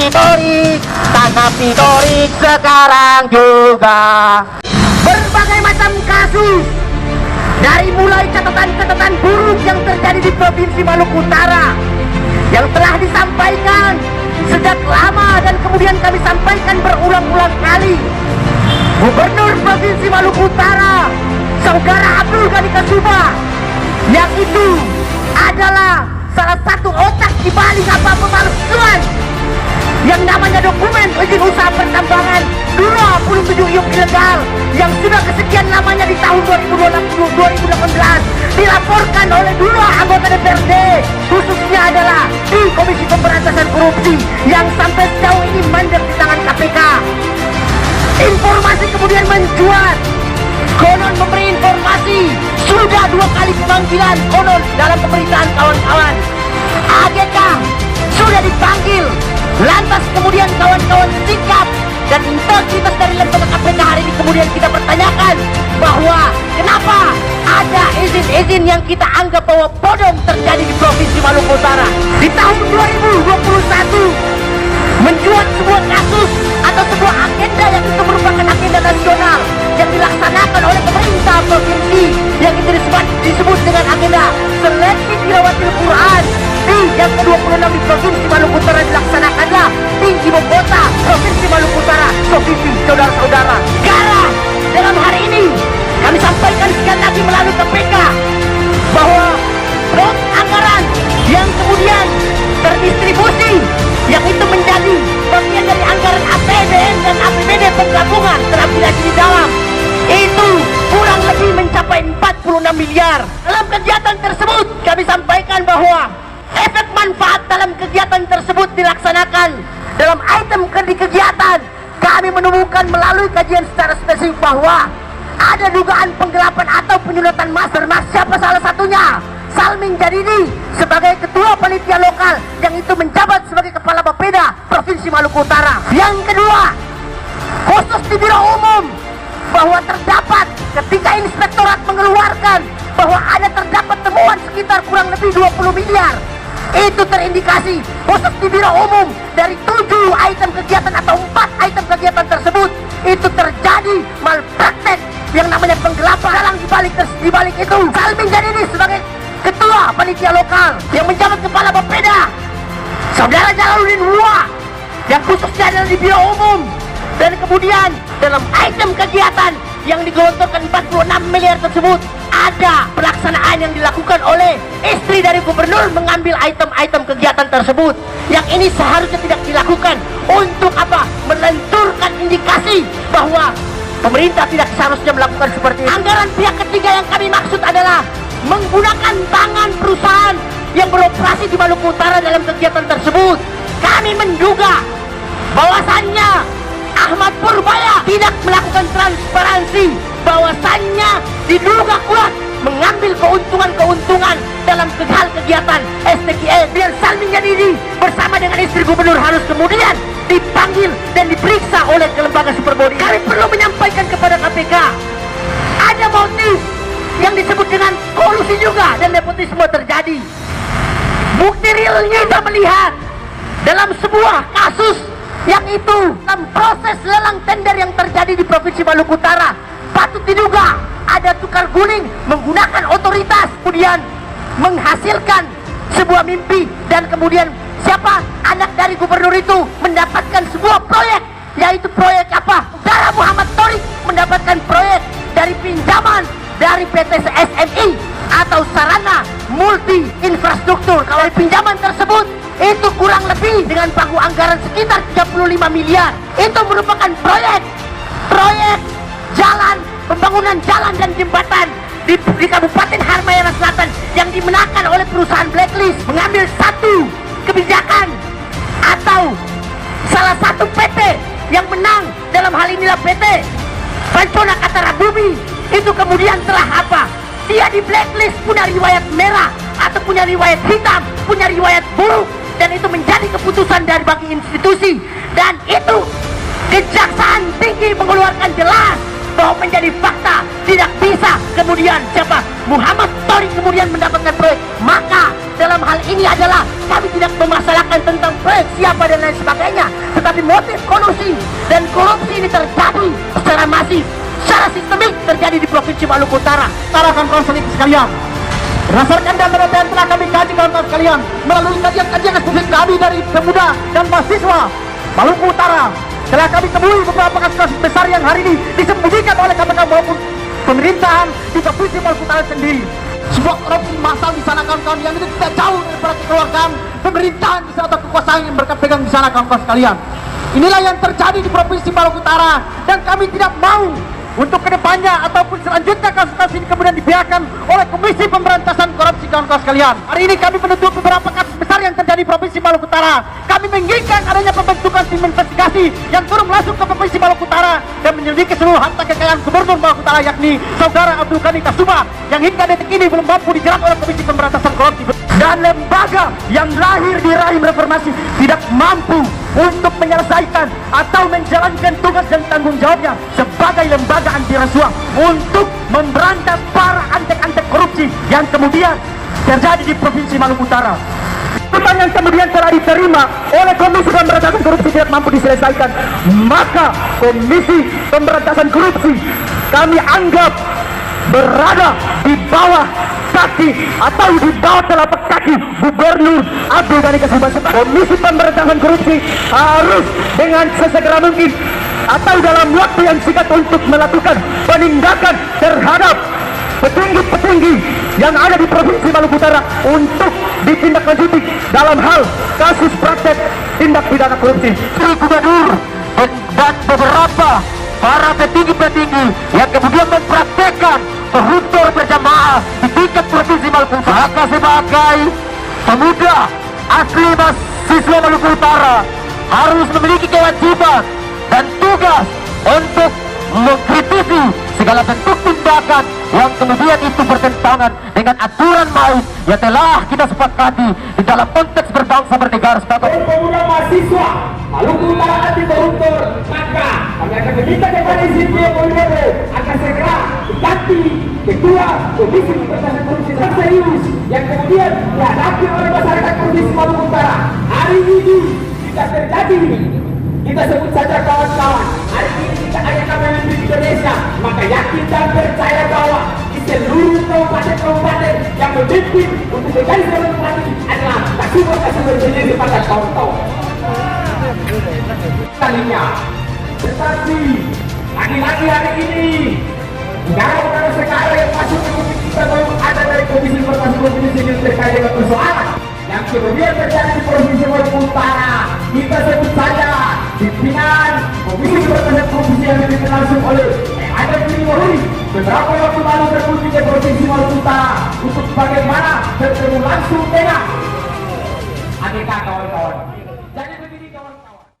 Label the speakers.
Speaker 1: Torik, tanggapi Torik sekarang juga. Berbagai macam kasus, dari mulai catatan-catatan buruk yang terjadi di Provinsi Maluku Utara yang telah disampaikan sejak lama dan kemudian kami sampaikan berulang-ulang kali. Gubernur Provinsi Maluku Utara, Saudara Abdul Ghani Kasubah, yang itu adalah salah satu otak di balik apa pemalsuan yang namanya dokumen izin usaha pertambangan 27 iuk ilegal yang sudah kesekian lamanya di tahun 2018 dilaporkan oleh 2 anggota DPRD, khususnya adalah di Komisi Pemberantasan Korupsi yang sampai sejauh ini mandek di tangan KPK. Informasi kemudian mencuat, konon memberi informasi sudah 2 kali pemanggilan konon dalam pemberitaan kawan-kawan. AGK sudah dipanggil, lantas kemudian kawan-kawan sikap dan integritas dari lembaga KPK hari ini kemudian kita pertanyakan bahwa kenapa ada izin-izin yang kita anggap bahwa bodong terjadi di Provinsi Maluku Utara. Di tahun 2021 mencuat sebuah kasus atau sebuah agenda yang itu merupakan agenda nasional yang dilaksanakan oleh pemerintah provinsi yang itu disebut dengan agenda seleksi tilawatil Quran di yang ke-26 di Provinsi Maluku Utara dilaksanakanlah di Ibu Kota Provinsi Maluku Utara. Provinsi saudara-saudara, negara dalam hari ini kami sampaikan sekali lagi melalui KPK bahwa blok anggaran yang kemudian terdistribusi yang itu menjadi bagian dari anggaran APBN dan APBD penggabungan terafiliasi di dalam itu kurang lebih mencapai 46 miliar. Dalam kegiatan tersebut kami sampaikan bahwa efek manfaat dalam kegiatan tersebut dilaksanakan dalam item di kegiatan. Kami menemukan melalui kajian secara spesifik bahwa ada dugaan penggelapan atau penyudutan mastermas. Siapa salah satunya? Salmin Jadidi sebagai ketua panitia lokal yang itu menjabat sebagai kepala Bapeda Provinsi Maluku Utara. Yang kedua, khusus di Biro Umum bahwa terdapat ketika inspektorat mengeluarkan bahwa terdapat temuan sekitar kurang lebih 20 miliar. Itu terindikasi khusus di Biro Umum dari 7 item kegiatan atau 4 item kegiatan tersebut itu terjadi malpraktek yang namanya penggelapan. Dalam dibalik itu Salmin Jadidi sebagai ketua panitia lokal yang menjabat kepala Bapeda Saudara Jalaluddin Wua yang khususnya adalah di Biro Umum. Dan kemudian dalam item kegiatan yang digelontorkan 46 miliar tersebut ada pelaksanaan yang dilakukan oleh istri dari gubernur mengambil item-item kegiatan tersebut yang ini seharusnya tidak dilakukan untuk apa? Melenturkan indikasi bahwa pemerintah tidak seharusnya melakukan seperti itu. Anggaran pihak ketiga yang kami maksud adalah menggunakan tangan perusahaan yang beroperasi di Maluku Utara dalam kegiatan tersebut. Kami menduga bahwasannya Ahmad Purbaya tidak melakukan transparansi, bahwasannya diduga kuat mengambil keuntungan-keuntungan dalam hal kegiatan STKE. Biar Salmin Jadidi bersama dengan istri gubernur harus kemudian dipanggil dan diperiksa oleh lembaga superbody. Kami perlu menyampaikan kepada KPK ada motif yang disebut dengan kolusi juga dan nepotisme terjadi. Bukti realnya kita melihat dalam sebuah kasus yang itu dalam proses lelang tender yang terjadi di Provinsi Maluku Utara patut diduga ada tukar guling menggunakan otoritas kemudian menghasilkan sebuah mimpi dan kemudian siapa anak dari gubernur itu mendapatkan sebuah proyek, yaitu proyek apa? Saudara Muhammad Torik mendapatkan proyek dari pinjaman dari PT SMI atau Sarana Multi Infrastruktur. Kalau pinjaman tersebut itu kurang lebih dengan pagu anggaran sekitar 35 miliar. Itu merupakan proyek jalan, pembangunan jalan dan jembatan di Kabupaten Halmahera Selatan yang dimenangkan oleh perusahaan Blacklist. Mengambil satu kebijakan atau salah satu PT yang menang dalam hal inilah PT Pancona Katara Bumi. Itu kemudian telah apa? Dia di blacklist, punya riwayat merah atau punya riwayat hitam, punya riwayat buruk, dan itu menjadi keputusan dari bagi institusi. Dan itu Kejaksaan Tinggi mengeluarkan jelas bahwa menjadi fakta tidak bisa kemudian siapa Muhammad Torik kemudian mendapatkan proyek. Maka dalam hal ini adalah kami tidak memasalahkan tentang proyek siapa dan lain sebagainya, tetapi motif kolusi dan korupsi ini terjadi secara masif, secara sistemik terjadi di Provinsi Maluku Utara.
Speaker 2: Tarakan kawan sekalian, berdasarkan data-data yang telah kami kaji kawan-kawan sekalian, melalui kajian-kajian eksekutif kami dari pemuda dan mahasiswa Maluku Utara, telah kami temui beberapa kasus besar yang hari ini disembunyikan oleh KPK maupun pemerintahan di Provinsi Maluku Utara sendiri. Sebuah korupsi massal di sana kawan-kawan yang itu tidak jauh daripada kekeluargaan pemerintahan di sana atau kekuasaan yang mereka pegang di sana kawan-kawan sekalian. Inilah yang terjadi di Provinsi Maluku Utara, dan kami tidak mau untuk kedepannya ataupun selanjutnya kasus-kasus ini kemudian dibiarkan oleh Komisi Pemberantasan Korupsi kawan-kawan sekalian. Hari ini kami menuntut beberapa kasus besar yang terjadi di Provinsi Maluku Utara. Kami menginginkan adanya pembentukan tim investigasi yang turun langsung ke Provinsi Maluku Utara dan menyelidiki seluruh harta kekayaan Gubernur Maluku Utara, yakni Saudara Abdul Ghani Kasubah, yang hingga detik ini belum mampu dijerat oleh Komisi Pemberantasan Korupsi. Dan lembaga yang lahir di rahim reformasi tidak mampu untuk menyelesaikan atau menjalankan tugas dan tanggung jawabnya sebagai lembaga anti rasuah untuk memberantas para antek-antek korupsi yang kemudian terjadi di Provinsi Maluku Utara. Tuntutan yang kemudian telah diterima oleh Komisi Pemberantasan Korupsi tidak mampu diselesaikan, maka Komisi Pemberantasan Korupsi kami anggap berada di bawah kaki atau di bawah telapak kaki Gubernur Abdul Ghani Kasubah. Komisi Pemberantasan Korupsi harus dengan sesegera mungkin atau dalam waktu yang singkat untuk melakukan penindakan terhadap petinggi-petinggi yang ada di Provinsi Maluku Utara untuk ditindaklanjuti dalam hal kasus praktek tindak pidana korupsi.
Speaker 1: Gubernur dan beberapa para petinggi-petinggi yang kemudian mempraktekkan koruptor berjamaah di tingkat Provinsi Maluku Utara. Maka sebagai pemuda asli mahasiswa Maluku Utara harus memiliki kewajiban dan tugas untuk mengkritisi segala bentuk tindakan yang kemudian itu bertentangan dengan aturan main yang telah kita sepakati di dalam konteks berbangsa bernegara sebagai
Speaker 3: pemuda mahasiswa Maluku Utara anti koruptor. Maka kami akan meminta kepada Insinyur Widodo akan segera diganti ketua Komisi Pemberantasan Korupsi yang serius yang kemudian dihadapi oleh masyarakat Provinsi Maluku Utara. Hari ini tidak terjadi, kita sebut saja kawan-kawan, hari ini kita hanya kami di Indonesia, maka yakin dan percaya bahwa di seluruh kabupaten-kabupaten yang memimpin untuk menjadi demokrasi adalah Kasubah sendiri pada kawan-kawan. Kalinya, tetapi lagi-lagi hari ini negara-negara sekarang yang masuk ke kita belum ada dari Komisi Pemberantasan Korupsi yang terkait dengan persoalan yang kemudian terjadi di Provinsi Maluku Utara. Kita sebut saja pimpinan Komisi Pemberantasan Korupsi yang dipimpin langsung oleh ada Firly beberapa waktu lalu berkunjung ke Provinsi Maluku Utara untuk bagaimana bertemu langsung dengan ADK kawan-kawan.